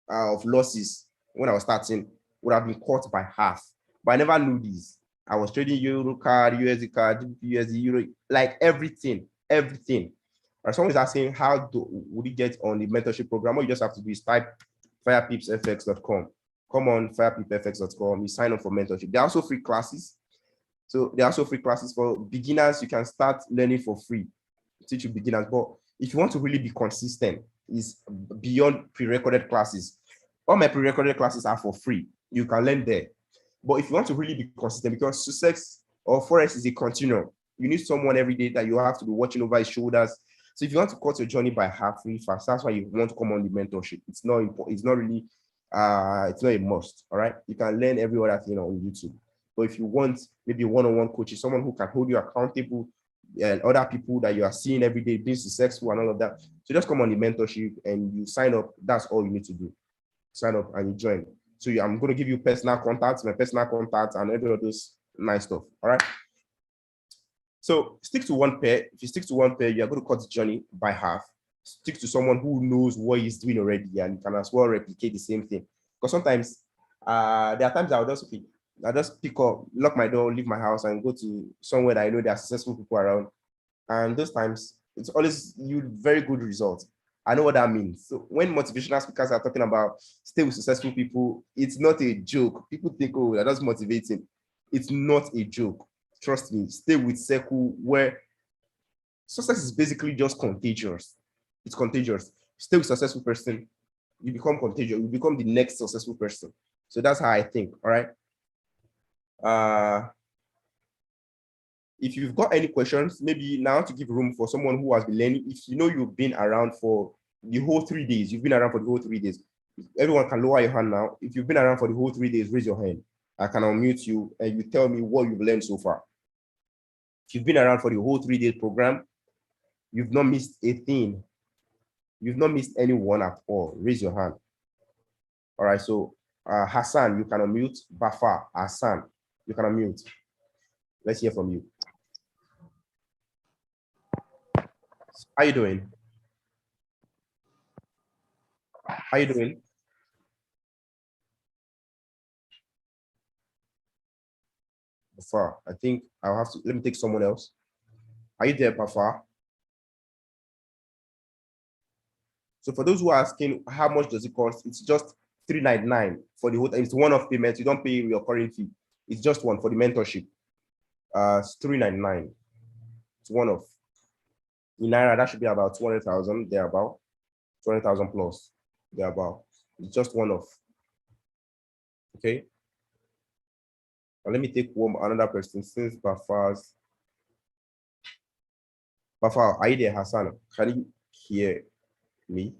of losses when I was starting would have been cut by half. But I never knew this. I was trading Euro card, USD card, GBP USD, Euro, like everything. Or someone is asking, would you get on the mentorship program? All you just have to do is type firepipsfx.com. Come on, firepipsfx.com. You sign up for mentorship. There are also free classes. So there are also free classes for beginners. You can start learning for free. Teach you beginners. But if you want to really be consistent, it's beyond pre-recorded classes. All my pre-recorded classes are for free. You can learn there. But if you want to really be consistent, because success or Forex is a continuum, you need someone every day that you have to be watching over his shoulders. So if you want to cut your journey by half really fast, that's why you want to come on the mentorship. It's not important. It's not really, it's not a must. All right. You can learn every other thing on YouTube. But if you want maybe one-on-one coaching, someone who can hold you accountable, and other people that you are seeing every day being successful and all of that. So just come on the mentorship and you sign up. That's all you need to do. Sign up and you join. So I'm going to give you personal contacts, my personal contacts, and every of those nice stuff. All right. So stick to one pair. If you stick to one pair, you're going to cut the journey by half. Stick to someone who knows what he's doing already and can as well replicate the same thing. Because sometimes there are times I just pick up, lock my door, leave my house, and go to somewhere that I know there are successful people around. And those times, it's always very good results. I know what that means. So when motivational speakers are talking about stay with successful people, it's not a joke. People think, oh, that's motivating. It's not a joke. Trust me, stay with circle where success is basically just contagious. It's contagious. Stay with a successful person, you become contagious. You become the next successful person. So that's how I think, all right? If you've got any questions, maybe now to give room for someone who has been learning. If you know you've been around for the whole 3 days, you've been around for the whole 3 days. Everyone can lower your hand now. If you've been around for the whole 3 days, raise your hand. I can unmute you and you tell me what you've learned so far. If you've been around for the whole 3 day program, you've not missed a thing. You've not missed anyone at all. Raise your hand. All right, so Hassan, you can unmute. Bafa, Hassan, you can unmute. Let's hear from you. How you doing? How you doing? Bafa, I think I'll have to, let me take someone else. Are you there, Bafa? So for those who are asking, how much does it cost? It's just $399 for the whole time. It's one-off payment. You don't pay your current fee. It's just one for the mentorship. It's $399. It's one-off. In Naira, that should be about 200,000, thereabout. 200,000 plus, thereabout. It's just one-off. Okay. Now let me take another person since Bafa's. Bafa, are you there, Hassan? Can you hear me?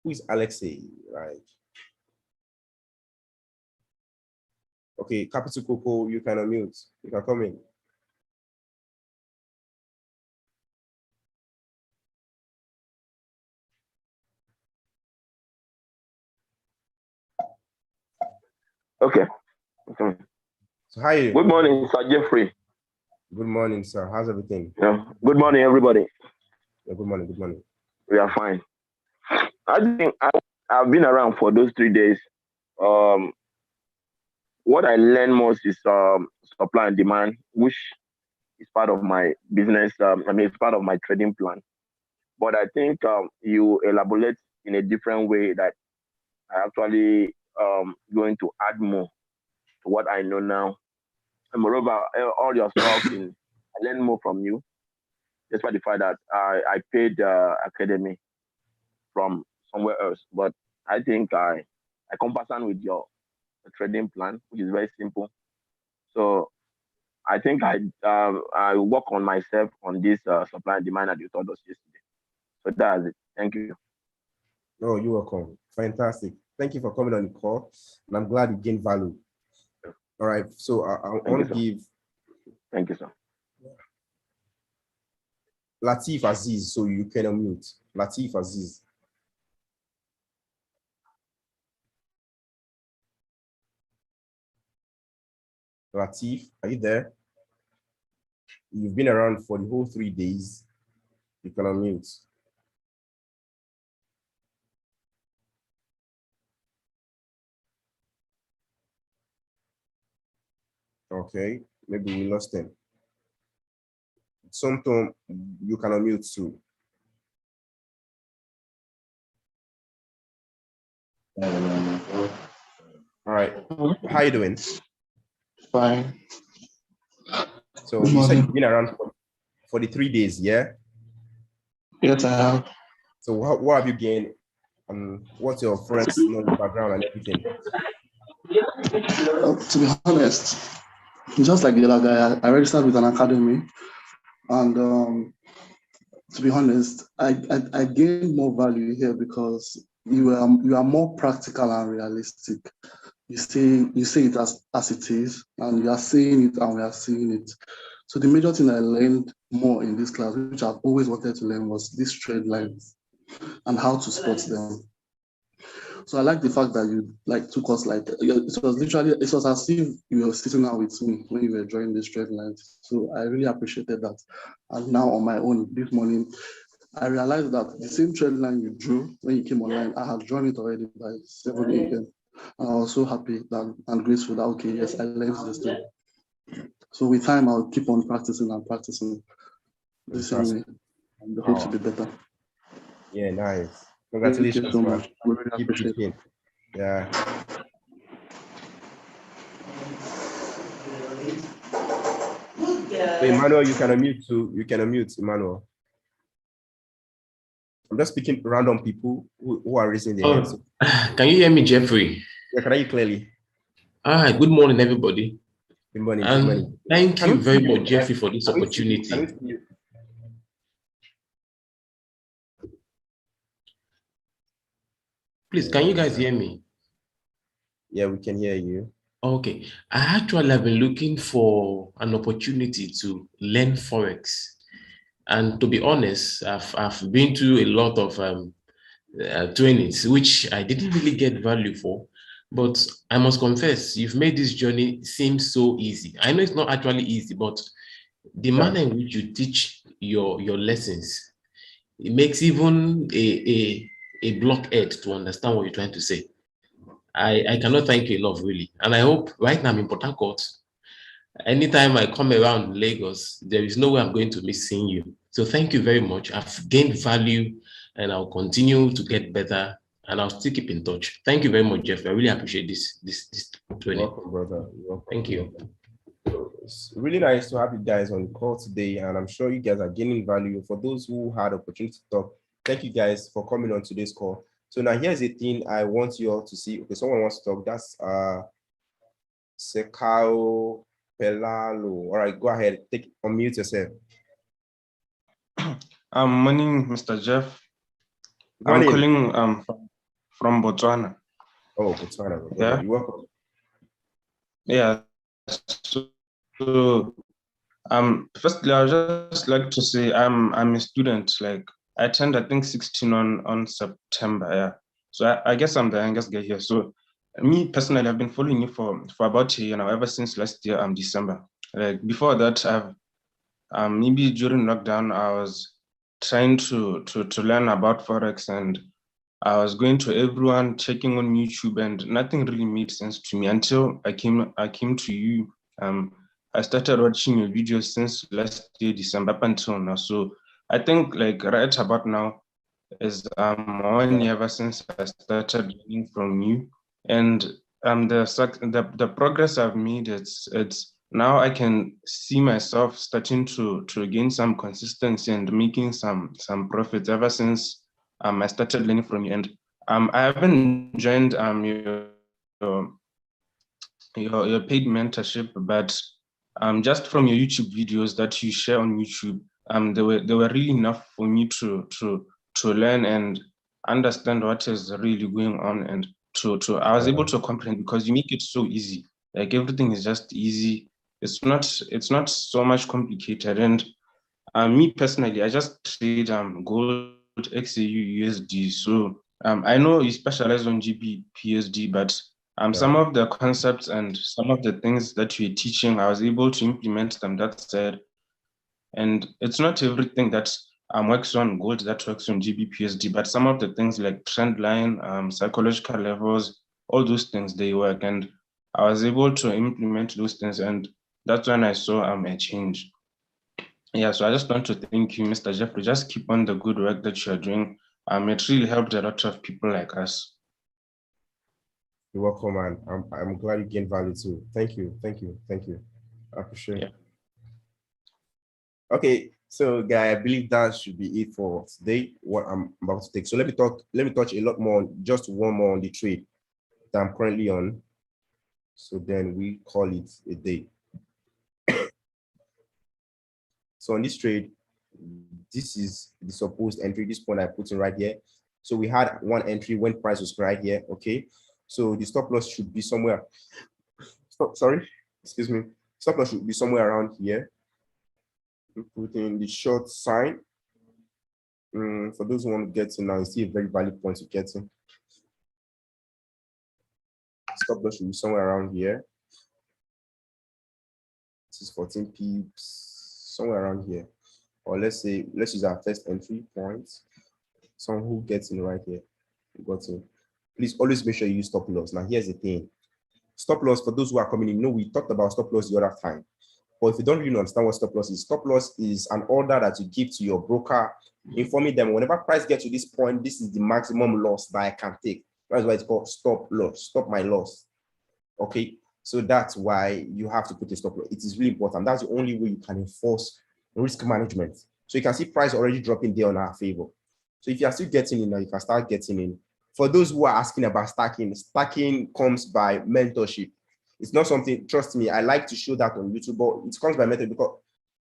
Who is Alexei? Right. Okay, Capital Coco, you can unmute. You can come in. Okay. So how are you? Good morning, Sir Jeffrey. Good morning, sir. How's everything? Yeah. Good morning, everybody. Yeah, good morning. Good morning. We are fine. I think I've been around for those 3 days. what I learn most is supply and demand, which is part of my business. It's part of my trading plan. But I think you elaborate in a different way that I actually going to add more to what I know now. And moreover, all your stuff, I learn more from you, despite the fact that I paid academy from somewhere else. But I think I compassion with your trading plan, which is very simple. So I think I work on myself on this supply and demand that you taught us yesterday. So that's it. Thank you. No, you're welcome. Fantastic. Thank you for coming on the call, and I'm glad you gained value. All right, so I want to give. Thank you, sir. Latif Aziz, so you can unmute. Latif Aziz. Latif, are you there? You've been around for the whole 3 days. You can unmute. Okay, maybe we lost him. Something you can unmute too. All right, how you doing? Fine. So you said you've been around for the 3 days, yeah? Yes, I have. So what have you gained? What's your Forex background and everything? To be honest, just like the other guy, I registered with an academy, and to be honest, I gained more value here because you are more practical and realistic. You say it as it is, and you are saying it and we are seeing it. So the major thing I learned more in this class, which I've always wanted to learn, was these trade lines and how to spot them. So I like the fact that you took us it was as if you were sitting down with me when you were drawing this trade lines. So I really appreciated that. And now on my own this morning, I realized that the same trade line you drew when you came online, I had drawn it already by 7 a.m. And I was so happy and grateful that, okay, yes, I learned this thing. So with time, I'll keep on practicing the same way. And hope to be better. Yeah, nice. Congratulations. Thank you so much. I really Keep appreciate it. Yeah. So Emmanuel, you can unmute too. You can unmute, Emmanuel. I'm just speaking random people who are raising their hands. Can you hear me, Jeffrey? Yeah, can I hear you clearly? All right. Good morning, everybody. Good morning. Good morning. Thank you very much, Jeffrey, for this opportunity. Please, can you guys hear me? Yeah, we can hear you. Okay. I actually have been looking for an opportunity to learn Forex. And to be honest, I've been to a lot of trainings, which I didn't really get value for. But I must confess, you've made this journey seem so easy. I know it's not actually easy, but the manner in which you teach your lessons, it makes even a blockhead to understand what you're trying to say. I cannot thank you enough, really. And I hope right now I'm in Port Harcourt. Anytime I come around Lagos, there is no way I'm going to miss seeing you. So thank you very much. I've gained value and I'll continue to get better and I'll still keep in touch. Thank you very much, Jeff. I really appreciate this training. Welcome, brother. Welcome. Thank you. It's really nice to have you guys on the call today, and I'm sure you guys are gaining value. For those who had opportunity to talk, thank you guys for coming on today's call. So now here's the thing I want you all to see. Okay, someone wants to talk. That's Sekao Pelalo. All right, go ahead. Unmute yourself. Morning, Mr. Jeff. I'm calling from Botswana. Oh, Botswana. Yeah. You're welcome. Yeah. So firstly, I would just like to say I'm a student. Like I turned, I think 16 on September. Yeah. So I guess I'm the youngest guy here. So me personally, I've been following you for about a year now, ever since last year, December. Like before that, I've maybe during lockdown, I was trying to learn about Forex, and I was going to everyone, checking on YouTube, and nothing really made sense to me until I came to you. I started watching your videos since last year, December, up until now. So I think like right about now is 1 year ever since I started learning from you, and the progress I've made, it's now I can see myself starting to gain some consistency and making some profits ever since I started learning from you. And I haven't joined your paid mentorship, but just from your YouTube videos that you share on YouTube, they were really enough for me to learn and understand what is really going on, and I was able to comprehend, because you make it so easy. Like everything is just easy. It's not so much complicated. And me personally, I just trade gold, XAU, USD. So I know you specialize on GBP, but some of the concepts and some of the things that you're teaching, I was able to implement them. That said, and it's not everything that works on gold that works on GBP, but some of the things like trend line, psychological levels, all those things, they work. And I was able to implement those things, and that's when I saw a change. Yeah, so I just want to thank you, Mr. Jeffrey. Just keep on the good work that you're doing. It really helped a lot of people like us. You're welcome, man. I'm glad you gained value too. Thank you. I appreciate it. Okay, so guy, I believe that should be it for today, what I'm about to take. So let me touch a lot more, just one more on the trade that I'm currently on. So then we call it a day. So on this trade, this is the supposed entry, this point I put in right here. So we had one entry when price was right here, okay? So the stop loss should be somewhere, excuse me. Stop loss should be somewhere around here. Put in the short sign. For those who want to get in now, you see a very valid point to get in. Stop loss should be somewhere around here. This is 14 pips, somewhere around here. Or let's use our first entry point. Someone who gets in right here. Got in. Please always make sure you use stop loss. Now here's the thing. Stop loss, for those who are coming in, we talked about stop loss the other time. But if you don't really understand what stop loss is an order that you give to your broker, informing them whenever price gets to this point, this is the maximum loss that I can take. That's why it's called stop loss, stop my loss. Okay, so that's why you have to put a stop loss. It is really important. That's the only way you can enforce risk management. So you can see price already dropping there on our favor. So if you are still getting in now, you can start getting in. For those who are asking about stacking comes by mentorship. It's not something, trust me, I like to show that on YouTube, but it comes by method because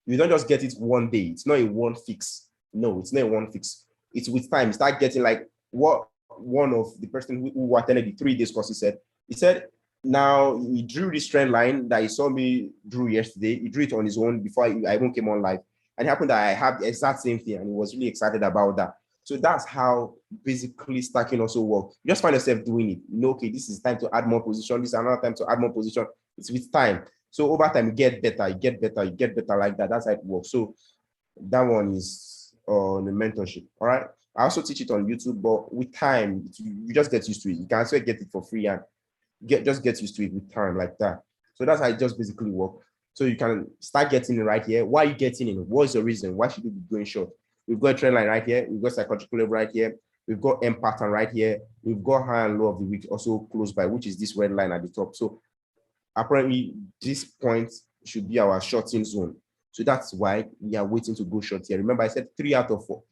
you don't just get it one day. It's not a one fix. No, it's not a one fix. It's with time. You start getting like what one of the person who attended the 3 days course, he said, now he drew this trend line that he saw me drew yesterday. He drew it on his own before I even came on live. And it happened that I have the exact same thing, and he was really excited about that. So that's how basically stacking also works. You just find yourself doing it. Okay, this is time to add more position. This is another time to add more position. It's with time. So over time, you get better like that. That's how it works. So that one is on the mentorship. All right. I also teach it on YouTube, but with time, you just get used to it. You can also get it for free and just get used to it with time like that. So that's how it just basically works. So you can start getting it right here. Why are you getting in? What's the reason? Why should you be going short? We've got a trend line right here. We've got psychological level right here. We've got M pattern right here. We've got high and low of the week also close by, which is this red line at the top. So apparently this point should be our shorting zone. So that's why we are waiting to go short here. Remember, I said 3 out of 4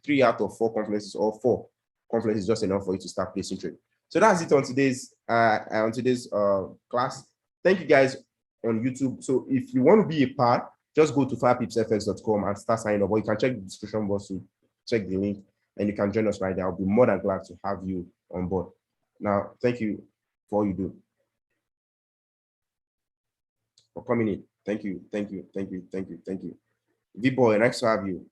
conferences, or 4 conferences is just enough for you to start placing trade. So that's it on today's class. Thank you guys on YouTube. So if you want to be a part, just go to firepipsfx.com and start signing up, or you can check the description box to check the link and you can join us right there. I'll be more than glad to have you on board. Now, thank you for all you do. For coming in. Thank you. V-Boy, nice to have you.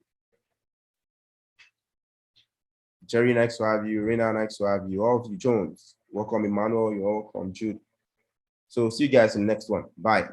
Jerry, nice to have you. Reina, nice to have you. All of you, Jones, welcome. Emmanuel, you're welcome. Jude. So see you guys in the next one. Bye.